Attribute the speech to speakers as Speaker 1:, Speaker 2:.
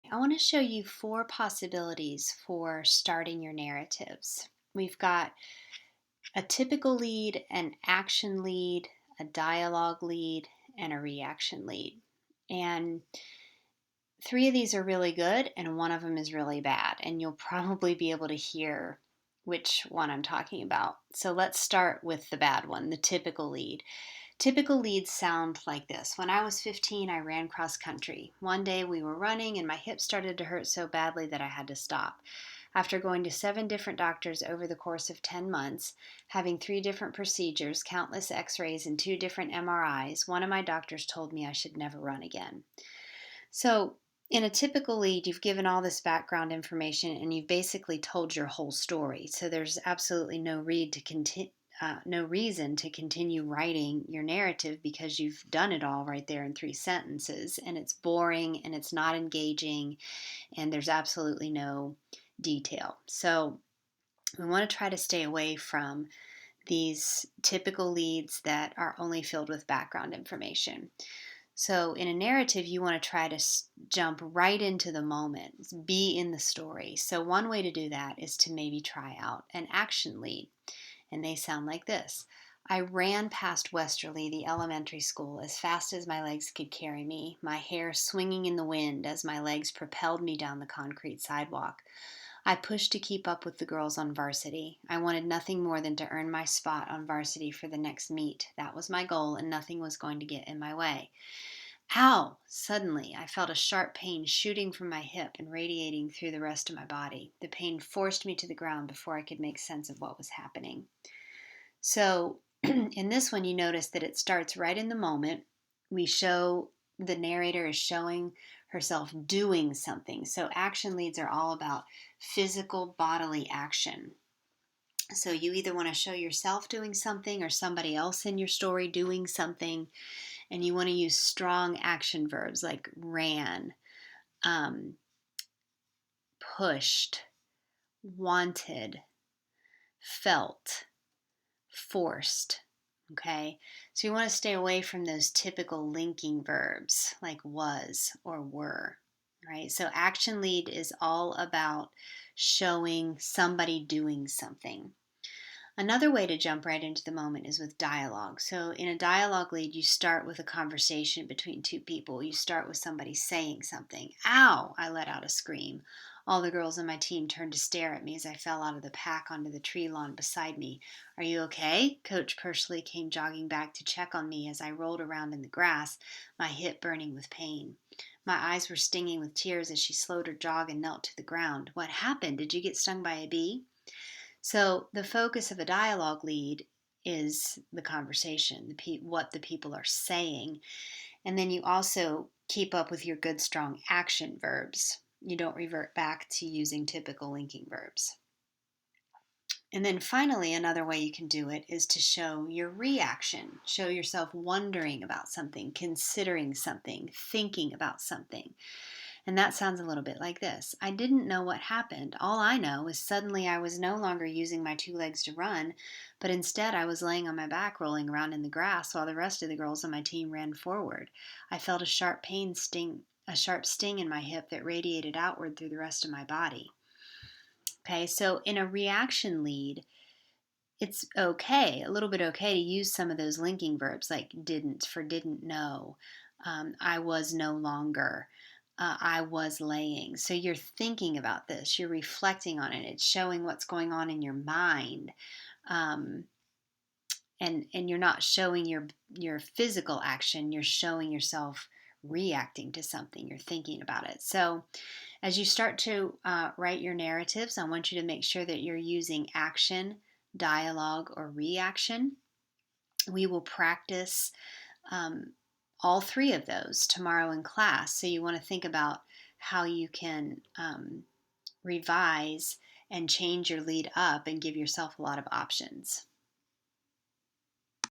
Speaker 1: I want to show you four possibilities for starting your narratives. We've got a typical lead, an action lead, a dialogue lead, and a reaction lead. And three of these are really good, and one of them is really bad. And you'll probably be able to hear which one I'm talking about. So let's start with the bad one, the typical lead. Typical leads sound like this. When I was 15, I ran cross country. One day we were running and my hip started to hurt so badly that I had to stop. After going to 7 different doctors over the course of 10 months, having 3 different procedures, countless x rays, and 2 different MRIs, one of my doctors told me I should never run again. So, in a typical lead, you've given all this background information and you've basically told your whole story. So, there's absolutely no reason to continue writing your narrative because you've done it all right there in 3 sentences, and it's boring and it's not engaging, and there's absolutely no detail. So we want to try to stay away from these typical leads that are only filled with background information. So, in a narrative, you want to try to jump right into the moment, be in the story. So, one way to do that is to maybe try out an action lead, and they sound like this. I ran past Westerly, the elementary school, as fast as my legs could carry me, my hair swinging in the wind as my legs propelled me down the concrete sidewalk. I pushed to keep up with the girls on varsity. I wanted nothing more than to earn my spot on varsity for the next meet. That was my goal, and nothing was going to get in my way. Ow! Suddenly, I felt a sharp pain shooting from my hip and radiating through the rest of my body. The pain forced me to the ground before I could make sense of what was happening. So, in this one, you notice that it starts right in the moment. The narrator is showing herself doing something. So, action leads are all about physical bodily action. So, you either want to show yourself doing something or somebody else in your story doing something, and you want to use strong action verbs like ran, um, pushed, wanted, felt, forced. Okay, so you want to stay away from those typical linking verbs like was or were, right? So action lead is all about showing somebody doing something. Another way to jump right into the moment is with dialogue. So, in a dialogue lead, you start with a conversation between two people. You start with somebody saying something. Ow! I let out a scream. All the girls on my team turned to stare at me as I fell out of the pack onto the tree lawn beside me. Are you okay? Coach Persley came jogging back to check on me as I rolled around in the grass, my hip burning with pain. My eyes were stinging with tears as she slowed her jog and knelt to the ground. What happened? Did you get stung by a bee? So the focus of a dialogue lead is the conversation, what the people are saying. And then you also keep up with your good, strong action verbs. You don't revert back to using typical linking verbs. And then finally, another way you can do it is to show your reaction. Show yourself wondering about something, considering something, thinking about something. And that sounds a little bit like this. I didn't know what happened. All I know is suddenly I was no longer using my 2 legs to run, but instead I was laying on my back rolling around in the grass while the rest of the girls on my team ran forward. I felt a sharp sting in my hip that radiated outward through the rest of my body. Okay, so in a reaction lead, it's okay, a little bit okay to use some of those linking verbs like didn't for didn't know, I was no longer, I was laying. So you're thinking about this, you're reflecting on it, it's showing what's going on in your mind. Um, and you're not showing your physical action, you're showing yourself reacting to something, you're thinking about it. So as you start to write your narratives, I want you to make sure that you're using action, dialogue, or reaction. We will practice um, all three of those tomorrow in class. So you want to think about how you can revise and change your lead up and give yourself a lot of options.